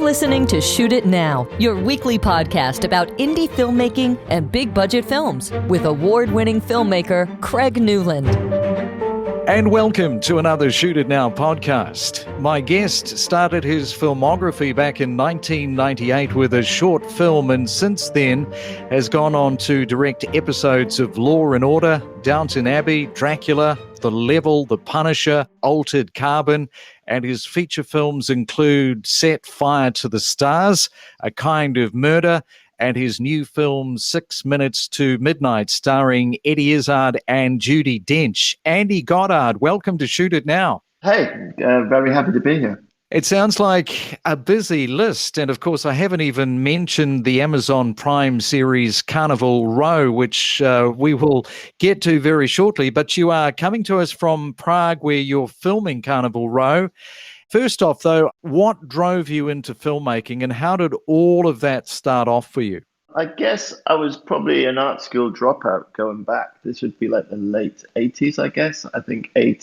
listening to Shoot It Now, your weekly podcast about indie filmmaking and big budget films with award-winning filmmaker Craig Newland. And welcome to another Shoot It Now podcast. My guest started his filmography back in 1998 with a short film, and since then has gone on to direct episodes of Law and Order, Downton Abbey, Dracula, The Level, The Punisher, Altered Carbon, and his feature films include Set Fire to the Stars, A Kind of Murder, and his new film 6 Minutes to Midnight, starring Eddie Izzard and Judy Dench. Andy Goddard, welcome to Shoot It Now. Hey, very happy to be here. It sounds like a busy list, and of course I haven't even mentioned the Amazon Prime series Carnival Row, which we will get to very shortly, but you are coming to us from Prague where you're filming Carnival Row. First off, though, what drove you into filmmaking and how did all of that start off for you? I guess I was probably an art school dropout going back. This would be like the late 80s, I guess. I think I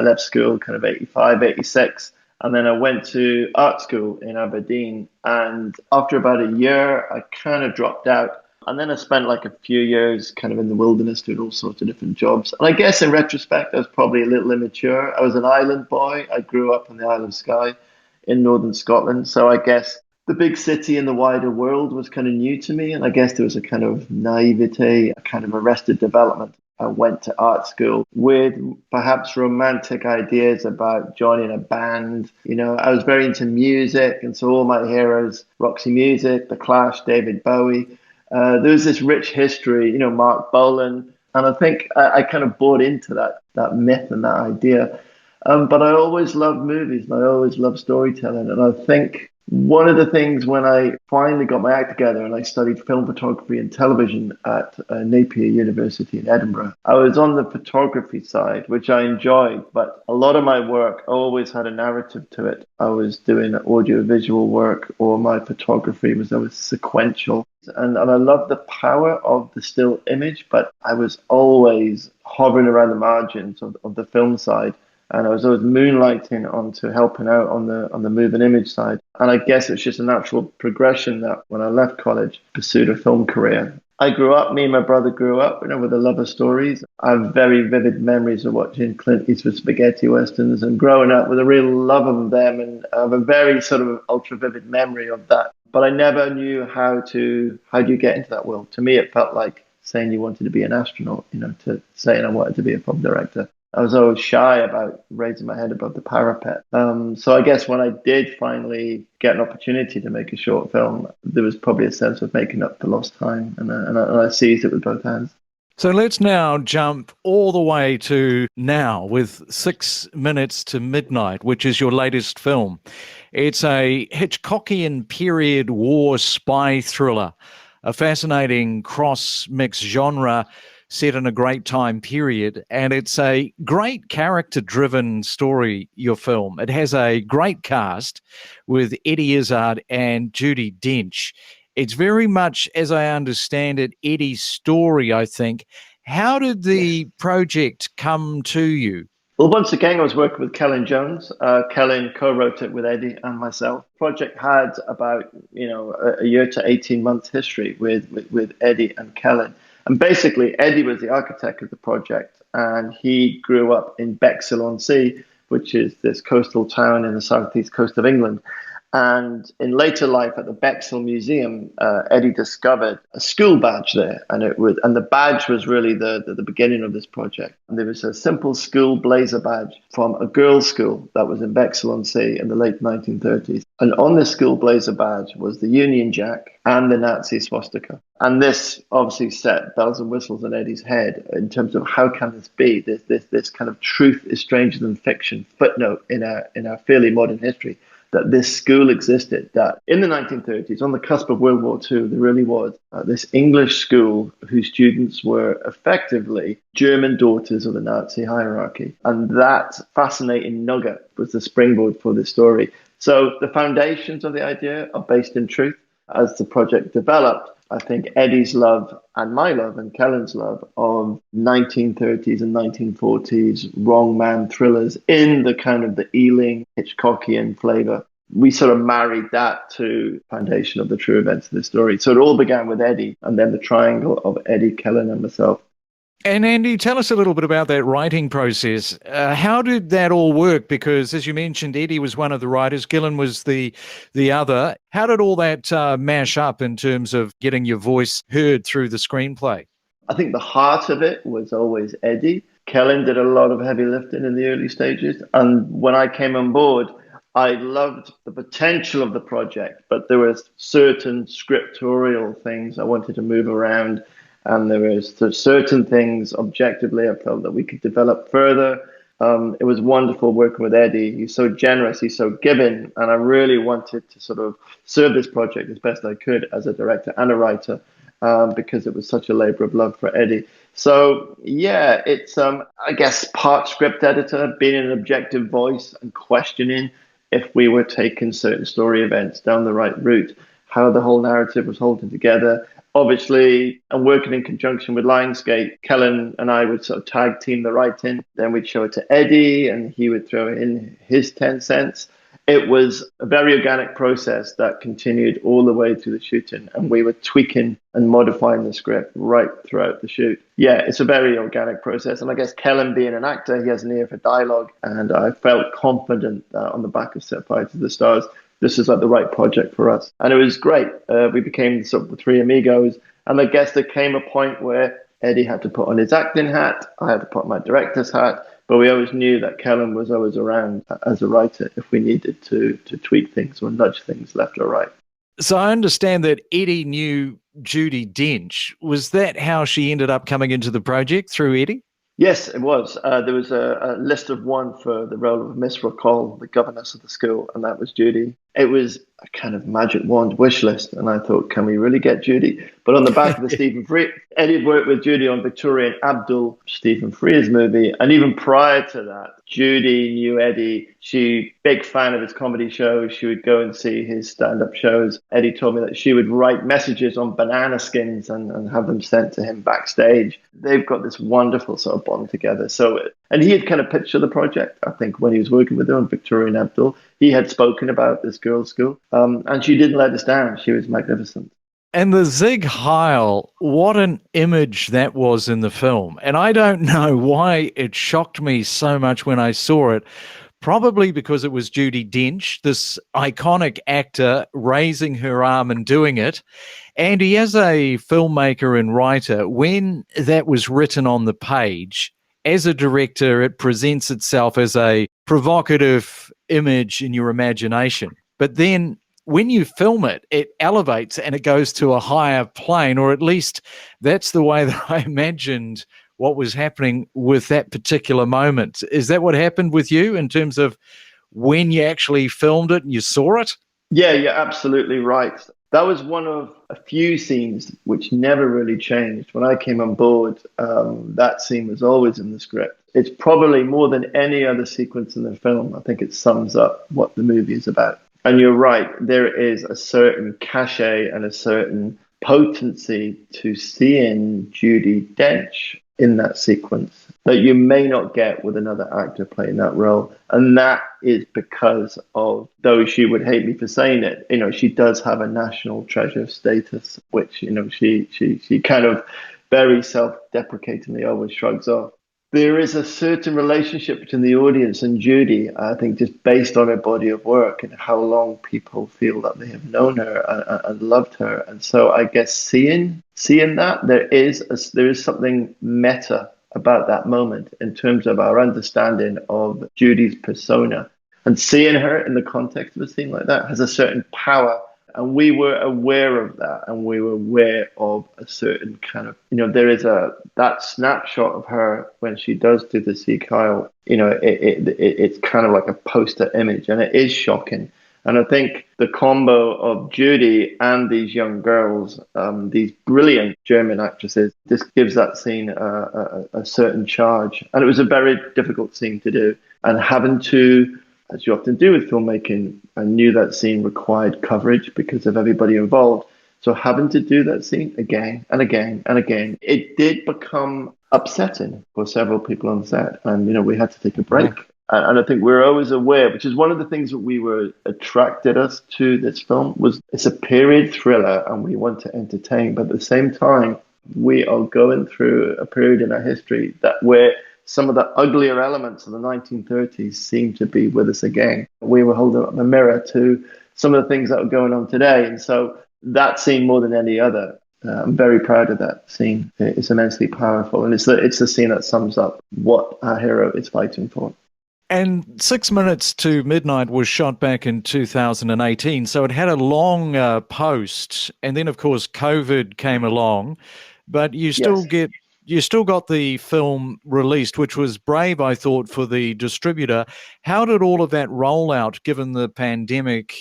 left school kind of 85, 86. And then I went to art school in Aberdeen. And after about a year, I kind of dropped out. And then I spent like a few years kind of in the wilderness doing all sorts of different jobs. And I guess in retrospect, I was probably a little immature. I was an island boy. I grew up on the Isle of Skye in northern Scotland. So I guess the big city and the wider world was kind of new to me. And I guess there was a kind of naivete, a kind of arrested development. I went to art school with perhaps romantic ideas about joining a band. You know, I was very into music. And so all my heroes, Roxy Music, The Clash, David Bowie. There was this rich history, you know, Mark Bolan. And I think I kind of bought into that myth and that idea. But I always loved movies and I always loved storytelling. And I think one of the things when I finally got my act together and I studied film photography and television at Napier University in Edinburgh, I was on the photography side, which I enjoyed, but a lot of my work always had a narrative to it. I was doing audio-visual work, or my photography was always sequential. And I love the power of the still image, but I was always hovering around the margins of the film side. And I was always moonlighting onto helping out on the move and image side. And I guess it's just a natural progression that when I left college, pursued a film career. Me and my brother grew up, you know, with a love of stories. I have very vivid memories of watching Clint Eastwood spaghetti westerns and growing up with a real love of them. And I have a very sort of ultra vivid memory of that. But I never knew how do you get into that world. To me, it felt like saying you wanted to be an astronaut, you know, to saying I wanted to be a film director. I was always shy about raising my head above the parapet. So I guess when I did finally get an opportunity to make a short film, there was probably a sense of making up for lost time, and I seized it with both hands. So let's now jump all the way to now with 6 Minutes to Midnight, which is your latest film. It's a Hitchcockian period war spy thriller, a fascinating cross-mix genre set in a great time period, and it's a great character-driven story, your film. It has a great cast with Eddie Izzard and Judy Dench. It's very much, as I understand it, Eddie's story, I think. How did the project come to you? Well, once again, I was working with Kellen Jones. Kellen co-wrote it with Eddie and myself. The project had about, you know, a year to 18 months history with Eddie and Kellen. And basically, Eddie was the architect of the project, and he grew up in Bexhill-on-Sea, which is this coastal town in the southeast coast of England. And in later life at the Bexhill Museum, Eddie discovered a school badge there, and the badge was really the beginning of this project. And there was a simple school blazer badge from a girls' school that was in Bexhill-on-Sea in the late 1930s. And on the school blazer badge was the Union Jack and the Nazi swastika. And this obviously set bells and whistles on Eddie's head in terms of how can this be? This kind of truth is stranger than fiction footnote in our fairly modern history. That this school existed, that in the 1930s, on the cusp of World War II, there really was this English school whose students were effectively German daughters of the Nazi hierarchy. And that fascinating nugget was the springboard for this story. So the foundations of the idea are based in truth. As the project developed, I think Eddie's love and my love and Kellen's love of 1930s and 1940s wrong man thrillers in the kind of the Ealing Hitchcockian flavor we sort of married that to the foundation of the true events of the story. So it all began with Eddie, and then the triangle of Eddie, Kellen, and myself. And Andy, tell us a little bit about that writing process. How did that all work? Because as you mentioned, Eddie was one of the writers, Gillen was the other. How did all that mash up in terms of getting your voice heard through the screenplay? I think the heart of it was always Eddie. Kellen did a lot of heavy lifting in the early stages. And when I came on board, I loved the potential of the project, but there was certain scriptorial things I wanted to move around. And there was certain things objectively I felt that we could develop further. It was wonderful working with Eddie. He's so generous, he's so giving, and I really wanted to sort of serve this project as best I could as a director and a writer, because it was such a labor of love for Eddie. So yeah, it's I guess part script editor, being an objective voice and questioning if we were taking certain story events down the right route, how the whole narrative was holding together. Obviously, and working in conjunction with Lionsgate, Kellen and I would sort of tag team the writing. Then we'd show it to Eddie, and he would throw in his 10 cents. It was a very organic process that continued all the way through the shooting, and we were tweaking and modifying the script right throughout the shoot. Yeah, it's a very organic process, and I guess Kellen, being an actor, he has an ear for dialogue, and I felt confident that on the back of Set Fire to the Stars, this is like the right project for us. And it was great. We became sort of the three amigos, and I guess there came a point where Eddie had to put on his acting hat, I had to put on my director's hat, but we always knew that Kellen was always around as a writer if we needed to tweak things or nudge things left or right. So I understand that Eddie knew Judy Dench. Was that how she ended up coming into the project, through Eddie? Yes, it was. There was a list of one for the role of Miss Rockall, the governess of the school, and that was Judy. It was a kind of magic wand wish list, and I thought, can we really get Judy? But on the back of the Stephen Frears, Eddie had worked with Judy on Victoria and Abdul, Stephen Frears movie, and even prior to that, Judy knew Eddie. She big fan of his comedy shows. She would go and see his stand-up shows. Eddie told me that she would write messages on banana skins and have them sent to him backstage. They've got this wonderful sort of bond together. And he had kind of pictured the project, I think, when he was working with her on Victoria and Abdul. He had spoken about this girls' school, and she didn't let us down. She was magnificent. And the Zig Heil, what an image that was in the film. And I don't know why it shocked me so much when I saw it. Probably because it was Judy Dench, this iconic actor, raising her arm and doing it. And he, as a filmmaker and writer, when that was written on the page, as a director, it presents itself as a provocative image in your imagination. But then when you film it, it elevates and it goes to a higher plane, or at least that's the way that I imagined what was happening with that particular moment. Is that what happened with you in terms of when you actually filmed it and you saw it? Yeah, you're absolutely right. That was one of a few scenes which never really changed. When I came on board, that scene was always in the script. It's probably more than any other sequence in the film. I think it sums up what the movie is about. And you're right, there is a certain cachet and a certain potency to seeing Judy Dench in that sequence that you may not get with another actor playing that role. And that is because of, though she would hate me for saying it, she does have a national treasure status, which, she kind of very self-deprecatingly always shrugs off. There is a certain relationship between the audience and Judy, I think, just based on her body of work and how long people feel that they have known her and loved her. And so I guess seeing that, there is something meta about that moment in terms of our understanding of Judy's persona. And seeing her in the context of a scene like that has a certain power. And we were aware of that, and we were aware of a certain kind of, there is that snapshot of her when she does do the Zig Heil, it's kind of like a poster image, and it is shocking. And I think the combo of Judy and these young girls, these brilliant German actresses, just gives that scene a certain charge. And it was a very difficult scene to do, and having to, as you often do with filmmaking, I knew that scene required coverage because of everybody involved. So having to do that scene again and again and again, it did become upsetting for several people on set. And, we had to take a break. And I think we're always aware, which is one of the things that we were attracted us to this film, was it's a period thriller and we want to entertain, but at the same time, we are going through a period in our history that where some of the uglier elements of the 1930s seem to be with us again. We were holding up a mirror to some of the things that are going on today. And so that scene, more than any other, I'm very proud of that scene. It's immensely powerful. And it's the scene that sums up what our hero is fighting for. And 6 Minutes to Midnight was shot back in 2018, so it had a long post, and then of course COVID came along, but you still Yes. got the film released, which was brave, I thought, for the distributor. How did all of that roll out, given the pandemic,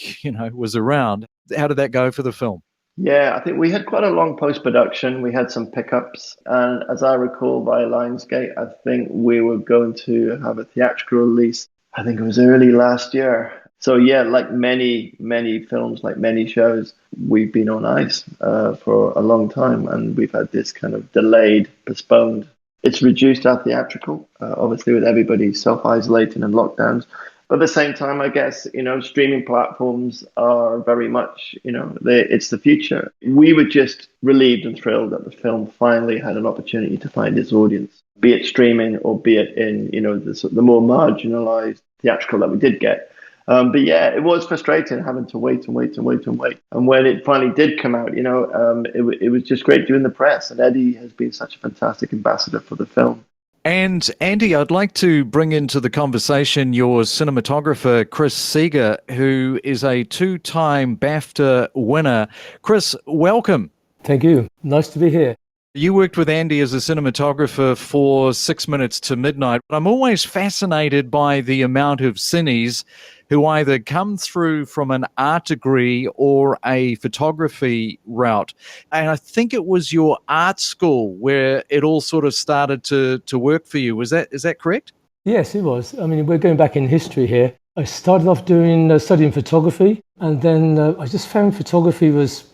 was around? How did that go for the film? Yeah, I think we had quite a long post-production. We had some pickups. And as I recall, by Lionsgate, I think we were going to have a theatrical release. I think it was early last year. So yeah, like many, many films, like many shows, we've been on ice for a long time. And we've had this kind of delayed, postponed. It's reduced our theatrical, obviously with everybody self-isolating and lockdowns. But at the same time, I guess, streaming platforms are very much, it's the future. We were just relieved and thrilled that the film finally had an opportunity to find its audience, be it streaming or be it in, the more marginalized theatrical that we did get. But yeah, it was frustrating having to wait and wait and wait and wait. And when it finally did come out, it was just great doing the press. And Eddie has been such a fantastic ambassador for the film. And Andy, I'd like to bring into the conversation your cinematographer, Chris Seager, who is a two-time BAFTA winner. Chris, welcome. Thank you. Nice to be here. You worked with Andy as a cinematographer for 6 Minutes to Midnight. I'm always fascinated by the amount of cineas who either come through from an art degree or a photography route. And I think it was your art school where it all sort of started to work for you. Is that correct? Yes, it was. I mean, we're going back in history here. I started off studying photography, and then I just found photography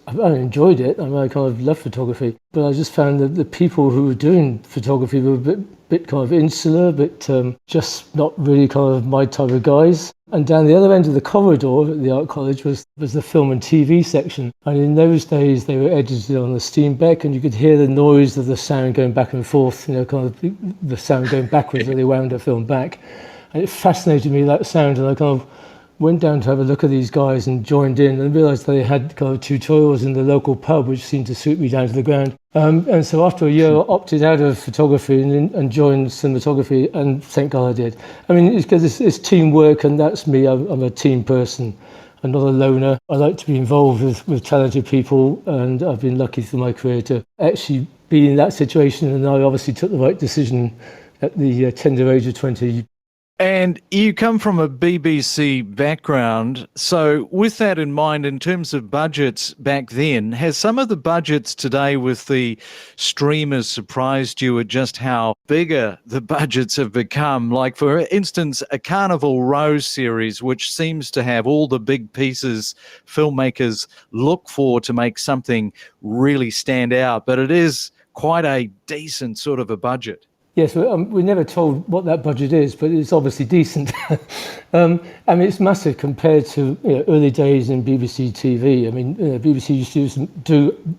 I enjoyed it. I mean, I kind of love photography, but I just found that the people who were doing photography were a bit kind of insular, but just not really kind of my type of guys. And down the other end of the corridor at the art college was the film and TV section. And in those days, they were edited on the Steenbeck, and you could hear the noise of the sound going back and forth, kind of the sound going backwards as they wound the film back. And it fascinated me, that sound, and I kind of went down to have a look at these guys and joined in and realised they had kind of tutorials in the local pub, which seemed to suit me down to the ground. And so after a year, I opted out of photography and joined cinematography, and thank God I did. I mean, it's because it's teamwork, and that's me. I'm a team person. I'm not a loner. I like to be involved with talented people, and I've been lucky through my career to actually be in that situation, and I obviously took the right decision at the tender age of 20. And you come from a BBC background, so with that in mind, in terms of budgets back then, has some of the budgets today with the streamers surprised you at just how bigger the budgets have become? Like, for instance, a Carnival Row series, which seems to have all the big pieces filmmakers look for to make something really stand out, but it is quite a decent sort of a budget. Yes, we're never told what that budget is, but it's obviously decent. I mean, it's massive compared to early days in BBC TV. I mean, BBC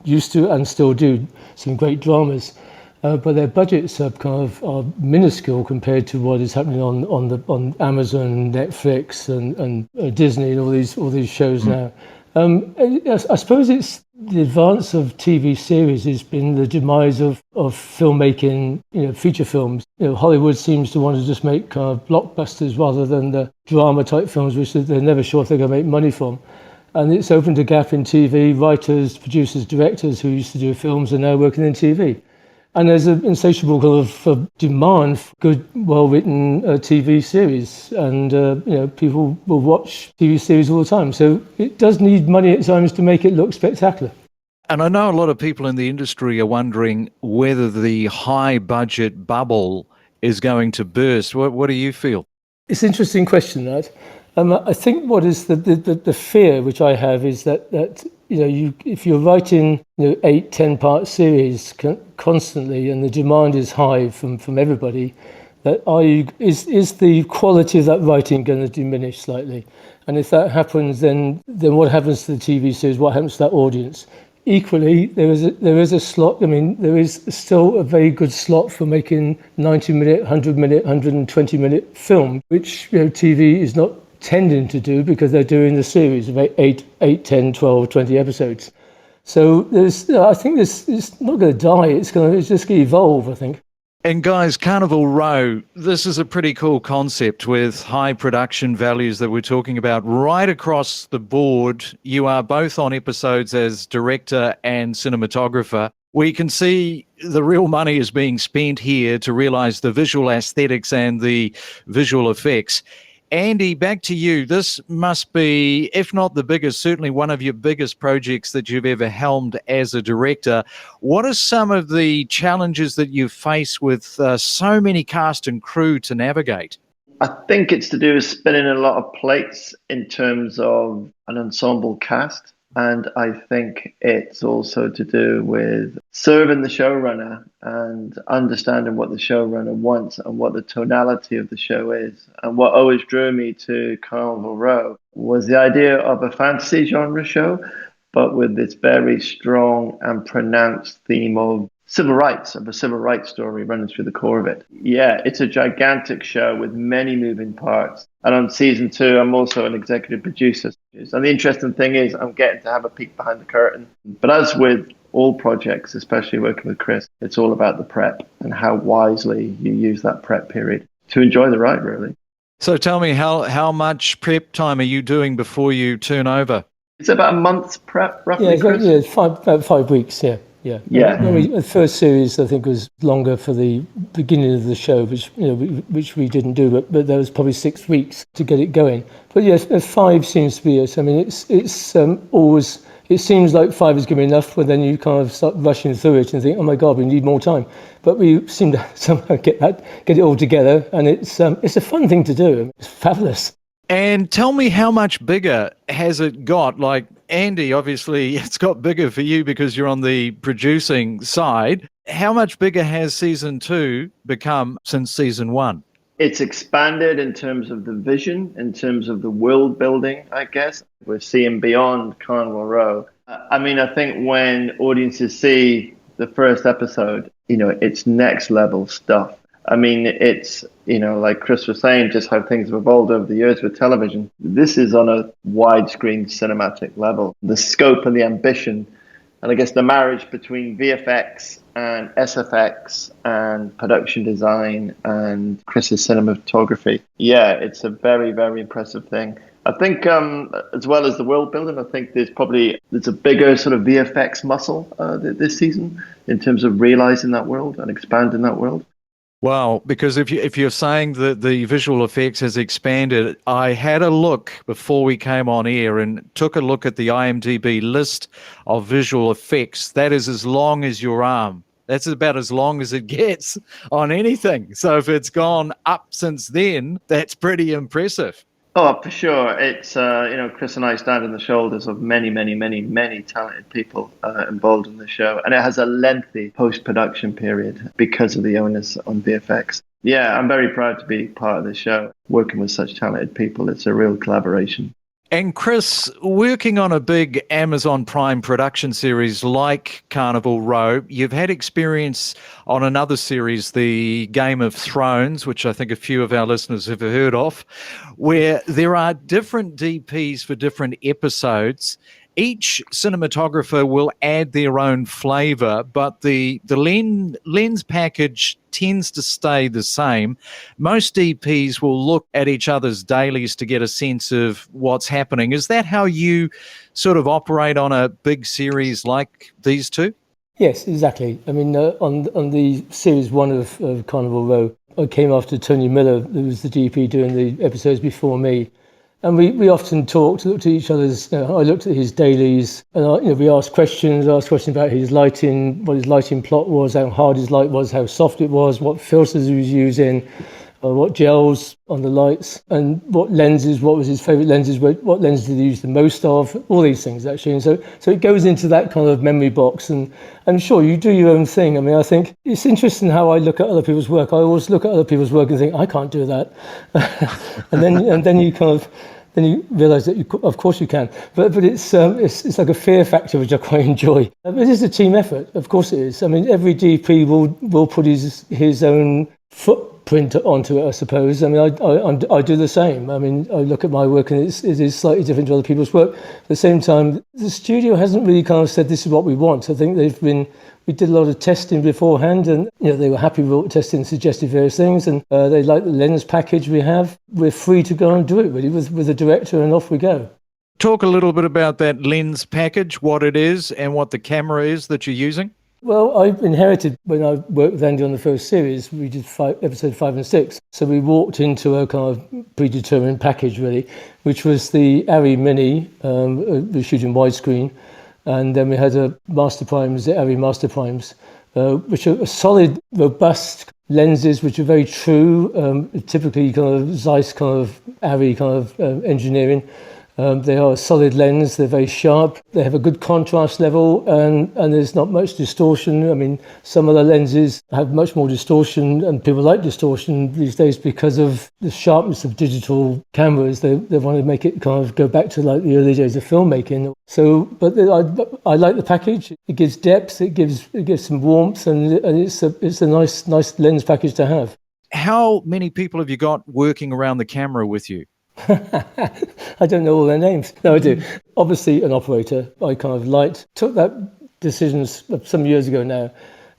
used to and still do some great dramas, but their budgets are minuscule compared to what is happening on Amazon, Netflix, and Disney, and all these shows now. I suppose it's the advance of TV series has been the demise of filmmaking, feature films. Hollywood seems to want to just make kind of blockbusters rather than the drama type films, which they're never sure if they're going to make money from. And it's opened a gap in TV. Writers, producers, directors who used to do films are now working in TV. And there's an insatiable kind of demand for good, well-written TV series. And, people will watch TV series all the time. So it does need money at times to make it look spectacular. And I know a lot of people in the industry are wondering whether the high-budget bubble is going to burst. What do you feel? It's an interesting question, that. I think what is the fear which I have is that if you're writing 8-10 part series constantly and the demand is high from everybody, that is the quality of that writing going to diminish slightly? And if that happens, then what happens to the TV series? What happens to that audience? Equally, there is a slot. I mean, there is still a very good slot for making 90-minute, 100-minute, 120-minute film, which TV is not tending to do because they're doing the series of 8, 10, 12, 20 episodes. So I think it's not going to die. It's just going to evolve, I think. And guys, Carnival Row, this is a pretty cool concept with high production values that we're talking about right across the board. You are both on episodes as director and cinematographer. We can see the real money is being spent here to realize the visual aesthetics and the visual effects. Andy, back to you. This must be, if not the biggest, certainly one of your biggest projects that you've ever helmed as a director. What are some of the challenges that you face with so many cast and crew to navigate? I think it's to do with spinning a lot of plates in terms of an ensemble cast. And I think it's also to do with serving the showrunner and understanding what the showrunner wants and what the tonality of the show is. And what always drew me to Carnival Row was the idea of a fantasy genre show, but with this very strong and pronounced theme of civil rights, of a civil rights story running through the core of it. Yeah, it's a gigantic show with many moving parts. And on season 2, I'm also an executive producer. And the interesting thing is I'm getting to have a peek behind the curtain. But as with all projects, especially working with Chris, it's all about the prep and how wisely you use that prep period to enjoy the ride, really. So tell me, how much prep time are you doing before you turn over? It's about a month's prep, roughly, Yeah, Chris? it's about 5 weeks, yeah. Yeah. The first series, I think, was longer for the beginning of the show, which we didn't do, but there was probably 6 weeks to get it going. But yes, 5 seems to be it. I mean, it's always, it seems like 5 is going to be enough, but then you kind of start rushing through it and think, oh my God, we need more time. But we seem to somehow get it all together, and it's a fun thing to do. It's fabulous. And tell me, how much bigger has it got? Like, Andy, obviously it's got bigger for you because you're on the producing side. How much bigger has season 2 become since season 1? It's expanded in terms of the vision, in terms of the world building, I guess. We're seeing beyond Carnival Row. I mean, I think when audiences see the first episode, it's next level stuff. I mean, it's, like Chris was saying, just how things have evolved over the years with television. This is on a widescreen cinematic level. The scope and the ambition, and I guess the marriage between VFX and SFX and production design and Chris's cinematography. Yeah, it's a very, very impressive thing. I think as well as the world building, I think there's a bigger sort of VFX muscle this season in terms of realizing that world and expanding that world. Well, because if you're saying that the visual effects has expanded, I had a look before we came on air and took a look at the IMDb list of visual effects. That is as long as your arm. That's about as long as it gets on anything. So if it's gone up since then, that's pretty impressive. Oh, for sure. It's, Chris and I stand on the shoulders of many, many, many, many talented people involved in the show. And it has a lengthy post-production period because of the onus on VFX. Yeah, I'm very proud to be part of the show. Working with such talented people, it's a real collaboration. And Chris, working on a big Amazon Prime production series like Carnival Row, you've had experience on another series, the Game of Thrones, which I think a few of our listeners have heard of, where there are different DPs for different episodes. Each cinematographer will add their own flavour, but the lens package tends to stay the same. Most DPs will look at each other's dailies to get a sense of what's happening. Is that how you sort of operate on a big series like these two? Yes, exactly. I mean, on the series 1 of Carnival Row, I came after Tony Miller, who was the DP doing the episodes before me. And we often looked at each other's, I looked at his dailies, and we asked questions about his lighting, what his lighting plot was, how hard his light was, how soft it was, what filters he was using. what gels on the lights, and what lenses, what was his favourite lenses, what lenses did he use the most of, all these things actually. And so it goes into that kind of memory box, and sure, you do your own thing. I mean, I think it's interesting how I look at other people's work. I always look at other people's work and think, I can't do that. and then you kind of, then you realise that of course you can, but it's like a fear factor which I quite enjoy. It is a team effort, of course it is. I mean, every DP will put his own footprint onto it, I suppose. I mean, I do the same. I mean, I look at my work and it is slightly different to other people's work. At the same time, the studio hasn't really kind of said this is what we want. I think we did a lot of testing beforehand, and they were happy with what we tested and suggested various things, and they like the lens package we have. We're free to go and do it really with a director, and off we go. Talk a little bit about that lens package, what it is and what the camera is that you're using. Well, I inherited, when I worked with Andy on the first series, we did episode 5 and 6. So we walked into a kind of predetermined package really, which was the Arri Mini, we shoot in widescreen. And then we had the Arri Master Primes, which are solid, robust lenses, which are very true, typically kind of Zeiss kind of Arri kind of engineering. They are a solid lens, they're very sharp, they have a good contrast level, and there's not much distortion. I mean, some of the lenses have much more distortion, and people like distortion these days because of the sharpness of digital cameras. They want to make it kind of go back to like the early days of filmmaking. So, but I like the package. It gives depth, it gives some warmth, and it's a nice lens package to have. How many people have you got working around the camera with you? I don't know all their names. No, I do. Obviously, an operator. I kind of took that decision some years ago now.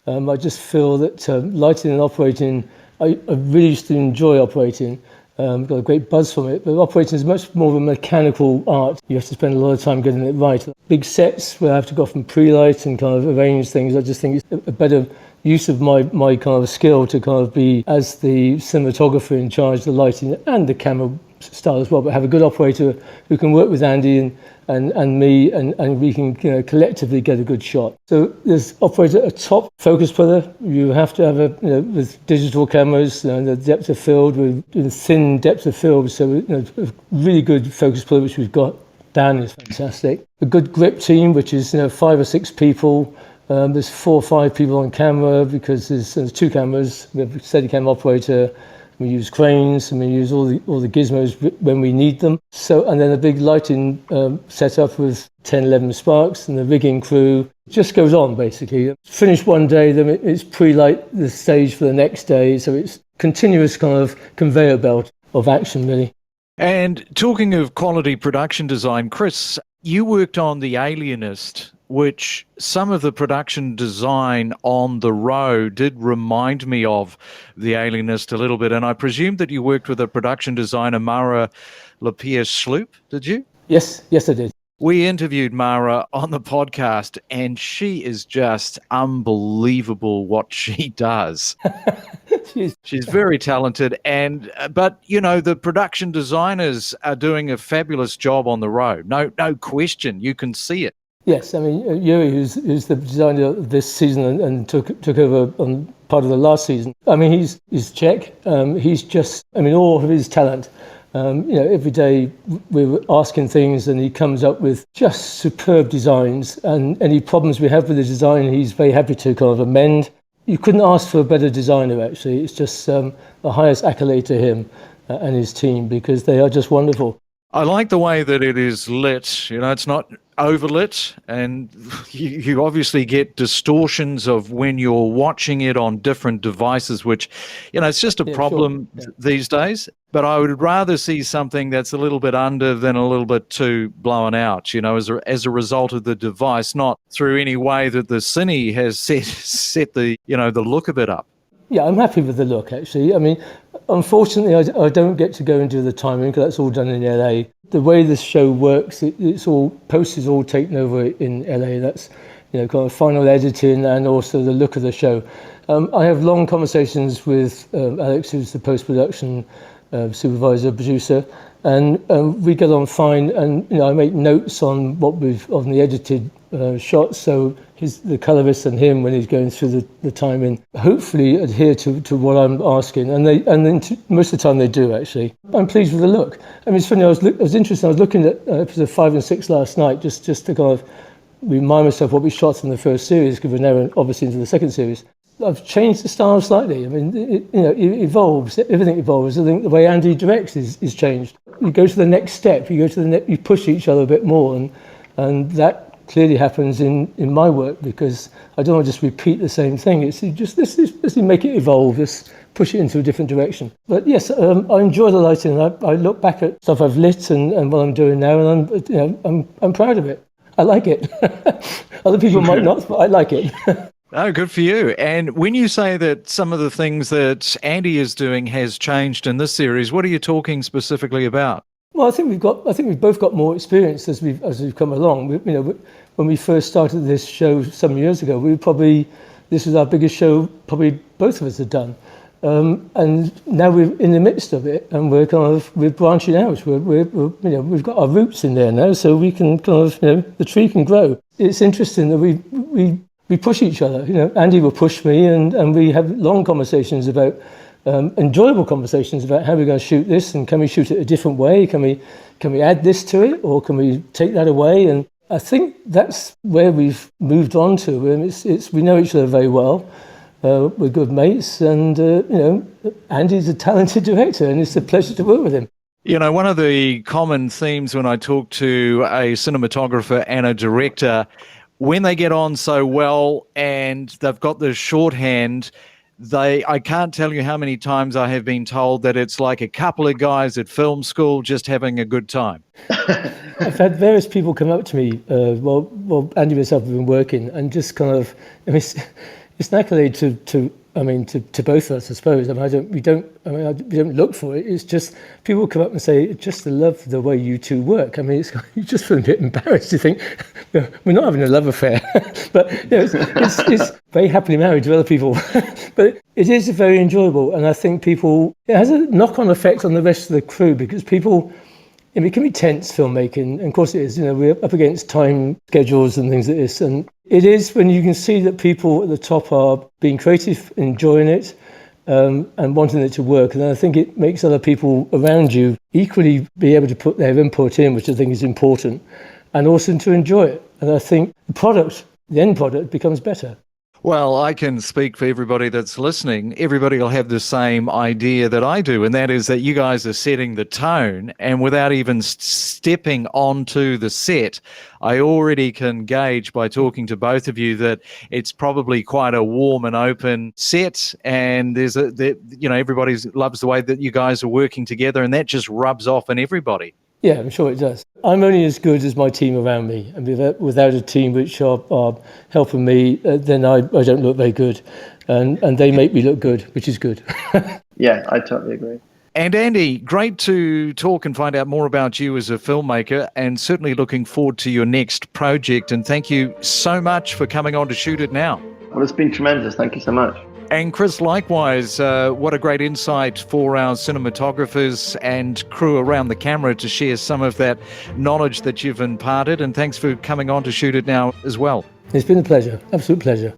I just feel that lighting and operating, I really used to enjoy operating. Got a great buzz from it, but operating is much more of a mechanical art. You have to spend a lot of time getting it right. Big sets where I have to go from pre-light and kind of arrange things. I just think it's a better use of my kind of skill to kind of be as the cinematographer in charge of the lighting and the camera style as well, but have a good operator who can work with Andy and me, and we can collectively get a good shot. So there's operator, a top focus puller. You have to have with digital cameras, the depth of field, with thin depth of field. So a really good focus puller, which we've got. Dan is fantastic. A good grip team, which is 5 or 6 people. There's 4 or 5 people on camera because there's 2 cameras. We have a Steadicam operator. We use cranes, and we use all the gizmos when we need them. So, and then a big lighting setup with 10, 11 sparks, and the rigging crew. It just goes on basically. Finish one day, then it's pre-light the stage for the next day. So it's continuous kind of conveyor belt of action really. And talking of quality production design, Chris, you worked on The Alienist, which some of the production design on the row did remind me of The Alienist a little bit. And I presume that you worked with a production designer, Mara Lapierre-Sloop, did you? Yes, I did. We interviewed Mara on the podcast, and she is just unbelievable what she does. She's very talented, but the production designers are doing a fabulous job on the road. No question, you can see it. Yes, I mean, Yuri, who's the designer of this season and took over on part of the last season. I mean, he's Czech. He's just, all of his talent. Every day we're asking things and he comes up with just superb designs, and any problems we have with the design, he's very happy to kind of amend. You couldn't ask for a better designer, actually. It's just the highest accolade to him and his team, because they are just wonderful. I like the way that it is lit. It's not overlit, and you obviously get distortions of when you're watching it on different devices, which, it's just a problem these days. But I would rather see something that's a little bit under than a little bit too blown out, as a result of the device, not through any way that the cine has set the look of it up. Yeah, I'm happy with the look, actually. I mean, unfortunately, I don't get to go and do the timing because that's all done in LA. The way this show works, it's all, post is all taken over in LA. That's, kind of final editing and also the look of the show. I have long conversations with Alex, who's the post-production supervisor, producer, And we get on fine, and I make notes on on the edited shots. So the colorist and him, when he's going through the timing, hopefully adhere to what I'm asking, and most of the time they do actually. I'm pleased with the look. I mean, it's funny. I was interested. I was looking at episode 5 and 6 last night, just to kind of remind myself what we shot in the first series, because we're now obviously into the second series. I've changed the style slightly. I mean, it evolves. Everything evolves. I think the way Andy directs is changed. You go to the next step. You push each other a bit more, and that clearly happens in my work, because I don't want to just repeat the same thing. It's just let's make it evolve. Let's push it into a different direction. But yes, I enjoy the lighting. I look back at stuff I've lit and what I'm doing now, and I'm proud of it. I like it. Other people might not, but I like it. Oh, good for you. And when you say that some of the things that Andy is doing has changed in this series, what are you talking specifically about? Well, I think we've both got more experience as we've come along. When we first started this show some years ago, this was our biggest show probably both of us had done. And now we're in the midst of it, and we're branching out. We've got our roots in there now, so we can the tree can grow. It's interesting that we push each other. Andy will push me, and we have long conversations about enjoyable conversations about how we're going to shoot this, and can we shoot it a different way? Can we add this to it, or can we take that away? And I think that's where we've moved on to. And we know each other very well. We're good mates, and Andy's a talented director, and it's a pleasure to work with him. One of the common themes when I talk to a cinematographer and a director, when they get on so well and they've got the shorthand, I can't tell you how many times I have been told that it's like a couple of guys at film school just having a good time. I've had various people come up to me while Andy and myself have been working, and just it's an accolade to both of us, I suppose. We don't look for it. It's just people come up and say, "Just love the way you two work." I mean, you just feel a bit embarrassed to think we're not having a love affair, but it's very happily married to other people. But it is very enjoyable, and I think it has a knock-on effect on the rest of the crew, because people. It can be tense filmmaking, and of course it is. We're up against time schedules and things like this, and it is when you can see that people at the top are being creative, enjoying it, and wanting it to work. And I think it makes other people around you equally be able to put their input in, which I think is important, and also to enjoy it. And I think the end product becomes better. Well, I can speak for everybody that's listening. Everybody will have the same idea that I do, and that is that you guys are setting the tone, and without even stepping onto the set, I already can gauge by talking to both of you that it's probably quite a warm and open set, and everybody loves the way that you guys are working together, and that just rubs off on everybody. Yeah, I'm sure it does. I'm only as good as my team around me, and without a team which are helping me, then I don't look very good, and they make me look good, which is good. Yeah, I totally agree. And Andy, great to talk and find out more about you as a filmmaker, and certainly looking forward to your next project. And thank you so much for coming on to Shoot It Now. Well, it's been tremendous. Thank you so much. And Chris, likewise, what a great insight for our cinematographers and crew around the camera to share some of that knowledge that you've imparted. And thanks for coming on to Shoot It Now as well. It's been a pleasure, absolute pleasure.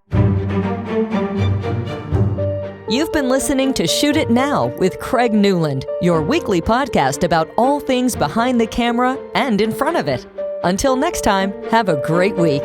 You've been listening to Shoot It Now with Craig Newland, your weekly podcast about all things behind the camera and in front of it. Until next time, have a great week.